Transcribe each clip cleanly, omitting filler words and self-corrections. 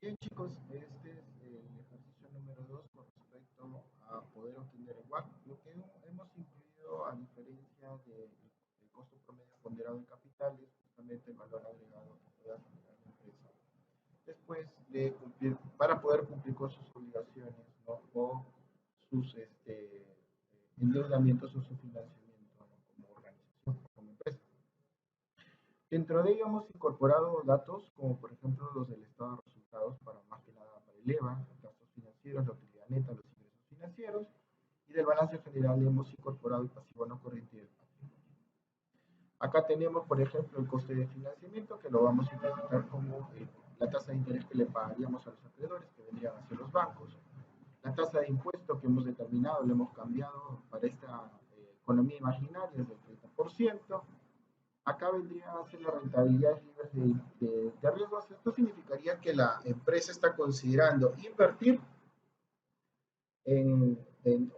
Bien, chicos, este es el ejercicio número 2 con respecto a poder obtener el WACC. Lo que hemos incluido, a diferencia del costo promedio ponderado de capital, es justamente el valor agregado que pueda generar la empresa después de cumplir, para poder cumplir con sus obligaciones, ¿no? O sus endeudamientos o su financiamiento, ¿no? Como organización, como empresa. Dentro de ello hemos incorporado datos como por ejemplo los del estado de resultados para más que nada para el EVA, los gastos financieros, la utilidad neta, los ingresos financieros y del balance general hemos incorporado el pasivo no corriente y el patrimonio. Acá tenemos por ejemplo el coste de financiamiento que lo vamos a interpretar como la tasa de interés que le pagaríamos a los acreedores que vendrían a ser los bancos, la tasa de impuesto que hemos determinado, lo hemos cambiado para esta economía imaginaria es del 30%. Acá vendría a ser la rentabilidad libre de riesgos. Esto significaría que la empresa está considerando invertir en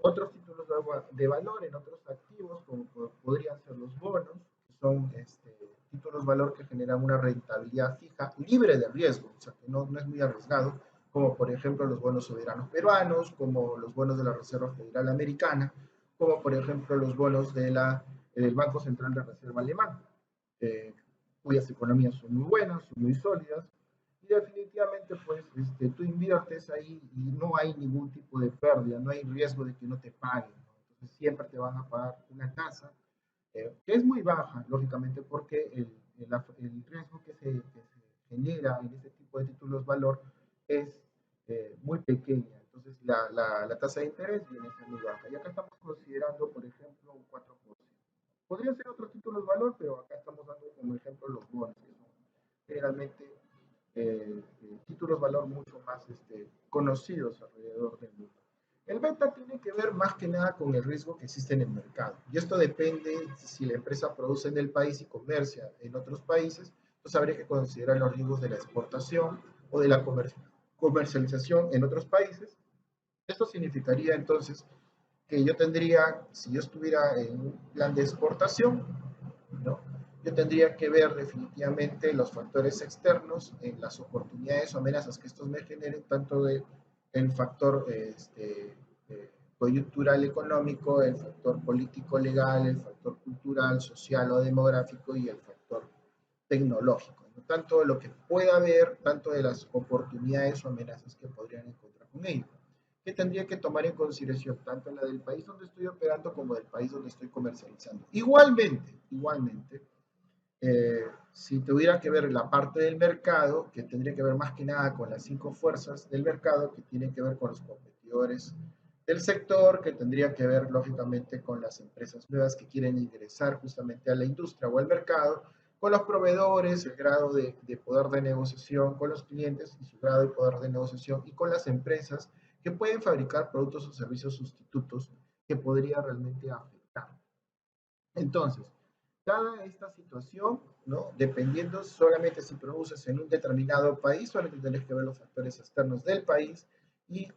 otros títulos de valor, en otros activos, como podrían ser los bonos, que son títulos de valor que generan una rentabilidad fija, libre de riesgo, o sea, que no es muy arriesgado, como por ejemplo los bonos soberanos peruanos, como los bonos de la Reserva Federal Americana, como por ejemplo los bonos del Banco Central de Reserva Alemán, cuyas economías son muy buenas, son muy sólidas, y definitivamente pues tú inviertes ahí y no hay ningún tipo de pérdida, no hay riesgo de que no te paguen, ¿no? Entonces siempre te van a pagar una tasa que es muy baja, lógicamente, porque el riesgo que se genera en este tipo de títulos valor es muy pequeña. Entonces, la tasa de interés viene a ser muy baja. Y acá estamos considerando, por ejemplo, un 4%. Podría ser otros títulos valor, pero acá estamos dando como ejemplo los bonos, que son generalmente títulos valor mucho más conocidos alrededor del mundo. El beta tiene que ver más que nada con el riesgo que existe en el mercado. Y esto depende si la empresa produce en el país y comercia en otros países, entonces habría que considerar los riesgos de la exportación o de la comercialización en otros países. Esto significaría entonces que yo tendría, si yo estuviera en un plan de exportación, ¿no? Yo tendría que ver definitivamente los factores externos, las oportunidades o amenazas que estos me generen, tanto el factor coyuntural económico, el factor político legal, el factor cultural, social o demográfico y el factor tecnológico, ¿no? Tanto de lo que pueda haber, tanto de las oportunidades o amenazas que podrían encontrar con ello, que tendría que tomar en consideración tanto la del país donde estoy operando como del país donde estoy comercializando. Igualmente, si tuviera que ver la parte del mercado, que tendría que ver más que nada con las 5 fuerzas del mercado, que tienen que ver con los competidores del sector, que tendría que ver lógicamente con las empresas nuevas que quieren ingresar justamente a la industria o al mercado, con los proveedores, el grado de poder de negociación con los clientes y su grado de poder de negociación, y con las empresas que pueden fabricar productos o servicios sustitutos que podría realmente afectar. Entonces, dada esta situación, ¿no? Dependiendo solamente si produces en un determinado país, solamente tenés que ver los factores externos del país y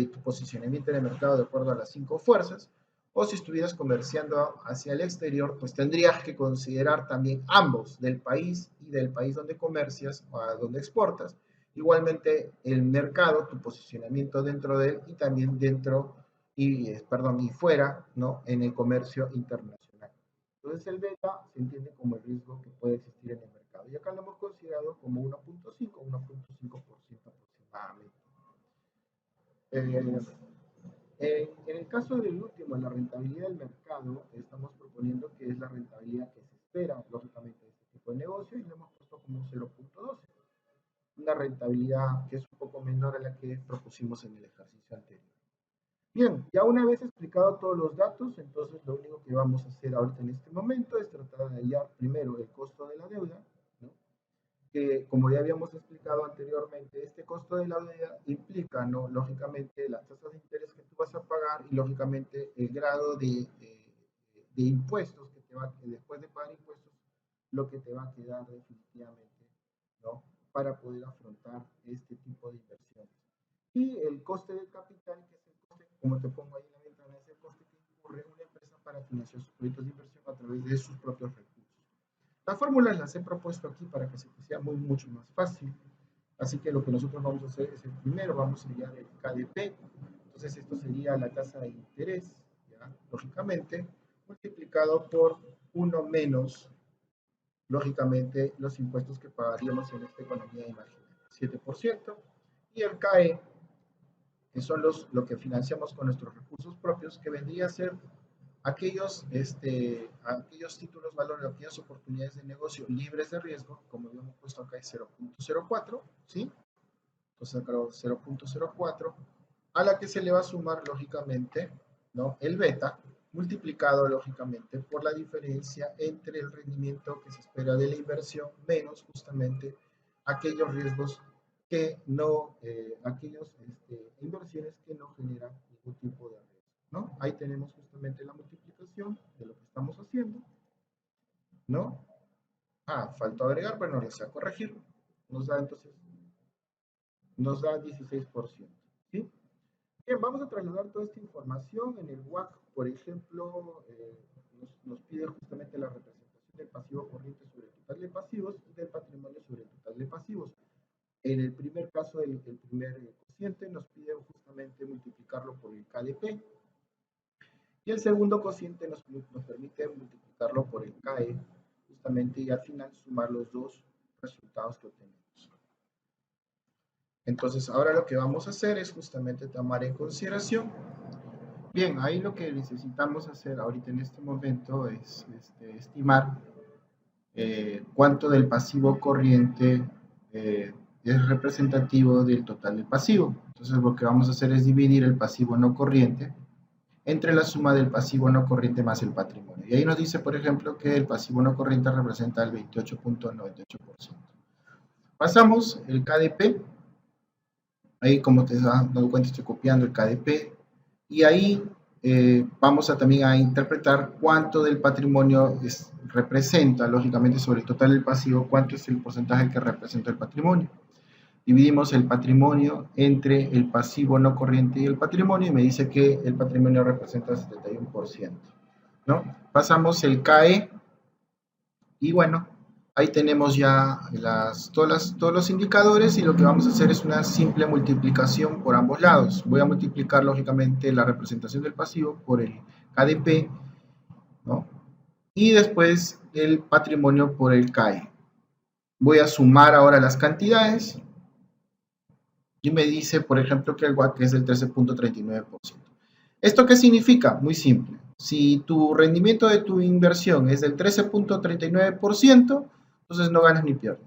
tu posicionamiento en el mercado de acuerdo a las 5 fuerzas, o si estuvieras comerciando hacia el exterior, pues tendrías que considerar también ambos, del país y del país donde comercias o a donde exportas, igualmente el mercado, tu posicionamiento dentro de él y también dentro y fuera, ¿no? En el comercio internacional. Entonces el beta se entiende como el riesgo que puede existir en el mercado. Y acá lo hemos considerado como 1.5% aproximadamente. En el caso del último, la rentabilidad del mercado, estamos proponiendo que es la rentabilidad que se espera, lógicamente, de este tipo de negocio y lo hemos puesto como 0.12. Una rentabilidad que es un poco menor a la que propusimos en el ejercicio anterior. Bien, ya una vez explicado todos los datos, entonces lo único que vamos a hacer ahorita en este momento es tratar de hallar primero el costo de la deuda, ¿no? Que como ya habíamos explicado anteriormente, este costo de la deuda implica, ¿no? Lógicamente las tasas de interés que tú vas a pagar y lógicamente el grado de impuestos que después de pagar impuestos, lo que te va a quedar definitivamente, ¿no? Para poder afrontar este tipo de inversiones. Y el coste del capital, que es el coste, como te pongo ahí en la ventana, es el coste que incurre una empresa para financiar sus proyectos de inversión a través de sus propios recursos. Las fórmulas las he propuesto aquí para que se te sea mucho más fácil. Así que lo que nosotros vamos a hacer es el primero, vamos a hallar el KDP. Entonces esto sería la tasa de interés, ¿ya? Lógicamente, multiplicado por 1 menos, lógicamente, los impuestos que pagaríamos en esta economía imaginaria, 7%, y el CAE, que son lo que financiamos con nuestros recursos propios, que vendría a ser aquellos títulos valores, aquellas oportunidades de negocio libres de riesgo, como habíamos puesto acá es 0.04, ¿sí? Entonces acá 0.04, a la que se le va a sumar lógicamente, ¿no?, el beta, multiplicado lógicamente por la diferencia entre el rendimiento que se espera de la inversión menos justamente aquellos riesgos que no, aquellas inversiones que no generan ningún tipo de riesgo, ¿no? Ahí tenemos justamente la multiplicación de lo que estamos haciendo, ¿no? Faltó agregar, pero no desea corregir. Nos da entonces, nos da 16%, ¿sí? Bien, vamos a trasladar toda esta información en el WACC, por ejemplo, nos pide justamente la representación del pasivo corriente sobre el total de pasivos y del patrimonio sobre el total de pasivos. En el primer caso, el primer cociente nos pide justamente multiplicarlo por el KDP, y el segundo cociente nos permite multiplicarlo por el CAE, justamente, y al final sumar los dos resultados que obtenemos. Entonces, ahora lo que vamos a hacer es justamente tomar en consideración. Bien, ahí lo que necesitamos hacer ahorita en este momento es estimar cuánto del pasivo corriente es representativo del total del pasivo. Entonces, lo que vamos a hacer es dividir el pasivo no corriente entre la suma del pasivo no corriente más el patrimonio. Y ahí nos dice, por ejemplo, que el pasivo no corriente representa el 28.98%. Pasamos el KDP. Ahí, como te has dado cuenta, estoy copiando el KDP. Y ahí vamos a también a interpretar cuánto del patrimonio representa, lógicamente, sobre el total del pasivo, cuánto es el porcentaje que representa el patrimonio. Dividimos el patrimonio entre el pasivo no corriente y el patrimonio, y me dice que el patrimonio representa el 71%, ¿no? Pasamos el CAE, y bueno, ahí tenemos ya todos los indicadores, y lo que vamos a hacer es una simple multiplicación por ambos lados. Voy a multiplicar, lógicamente, la representación del pasivo por el KDP, ¿no?, y después el patrimonio por el CAE. Voy a sumar ahora las cantidades, y me dice, por ejemplo, que el WACC es del 13.39%. ¿Esto qué significa? Muy simple. Si tu rendimiento de tu inversión es del 13.39%, entonces no ganas ni pierdes.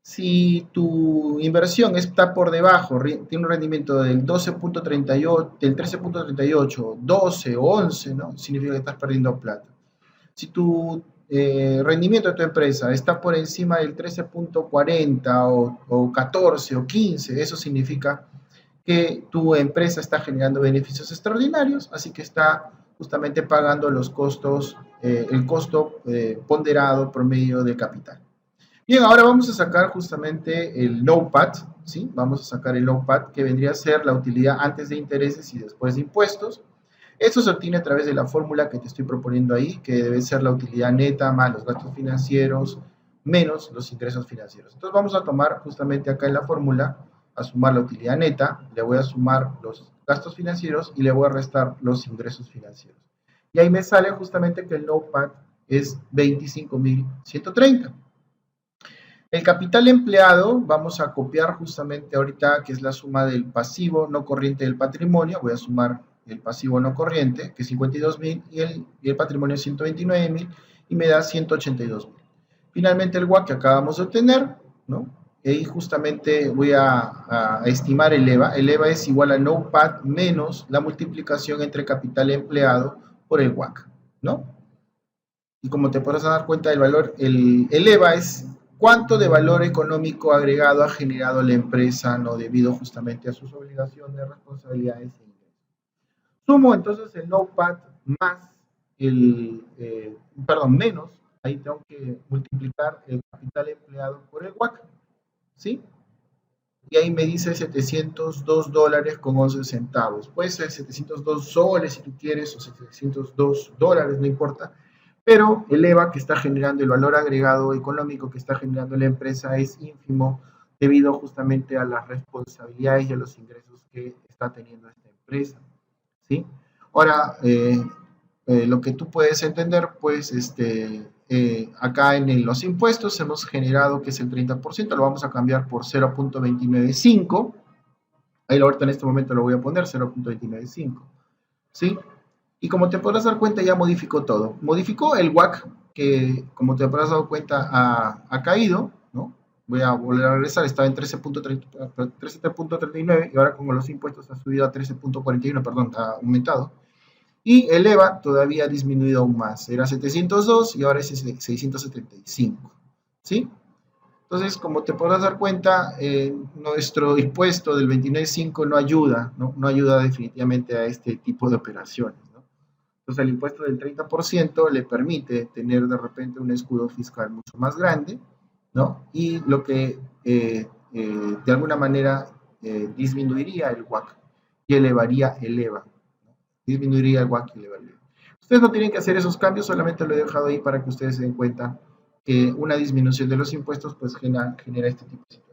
Si tu inversión está por debajo, tiene un rendimiento del 12.38, del 13.38, 12 o 11, ¿no?, significa que estás perdiendo plata. Si tu rendimiento de tu empresa está por encima del 13.40 o 14 o 15, eso significa que tu empresa está generando beneficios extraordinarios, así que está justamente pagando los costos, el costo ponderado promedio de capital. Bien, ahora vamos a sacar justamente el NOPAT, ¿sí? Vamos a sacar el NOPAT, que vendría a ser la utilidad antes de intereses y después de impuestos. Esto se obtiene a través de la fórmula que te estoy proponiendo ahí, que debe ser la utilidad neta más los gastos financieros menos los ingresos financieros. Entonces vamos a tomar justamente acá en la fórmula, a sumar la utilidad neta, le voy a sumar los gastos financieros y le voy a restar los ingresos financieros. Y ahí me sale justamente que el NOPAT es 25.130. El capital empleado, vamos a copiar justamente ahorita, que es la suma del pasivo no corriente del patrimonio. Voy a sumar el pasivo no corriente, que es 52.000, y el patrimonio es 129.000, y me da 182.000. Finalmente el WACC que acabamos de obtener, ¿no? Y ahí justamente voy a estimar el EVA. El EVA es igual a NOPAT menos la multiplicación entre capital empleado por el WACC, ¿no? Y como te podrás dar cuenta, el valor, el EVA es cuánto de valor económico agregado ha generado la empresa, ¿no?, debido justamente a sus obligaciones, responsabilidades e ingresos. Sumo entonces el NOPAT más menos, ahí tengo que multiplicar el capital empleado por el WACC, ¿sí? Y ahí me dice $702.11. Puede ser 702 soles si tú quieres, o 702 dólares, no importa. Pero el EVA que está generando, el valor agregado económico que está generando la empresa, es ínfimo, debido justamente a las responsabilidades y a los ingresos que está teniendo esta empresa, ¿sí? Ahora, lo que tú puedes entender, pues, acá en los impuestos hemos generado que es el 30%, lo vamos a cambiar por 0.295, ahí ahorita en este momento lo voy a poner 0.295, ¿sí? Y como te podrás dar cuenta, ya modificó todo. Modificó el WACC, que como te habrás dado cuenta ha caído, ¿no? Voy a volver a regresar, estaba en 13.39 y ahora con los impuestos ha subido a 13.41, perdón, ha aumentado. Y el EVA todavía ha disminuido aún más, era 702 y ahora es 675, ¿sí? Entonces, como te podrás dar cuenta, nuestro impuesto del 29.5 no ayuda, ¿no? No ayuda definitivamente a este tipo de operaciones, ¿no? Entonces, el impuesto del 30% le permite tener de repente un escudo fiscal mucho más grande, ¿no? Y lo que de alguna manera disminuiría el WACC y elevaría el EVA, ¿no? Disminuiría el WACC y elevaría el EVA. Ustedes no tienen que hacer esos cambios, solamente lo he dejado ahí para que ustedes se den cuenta que una disminución de los impuestos pues genera este tipo de situaciones.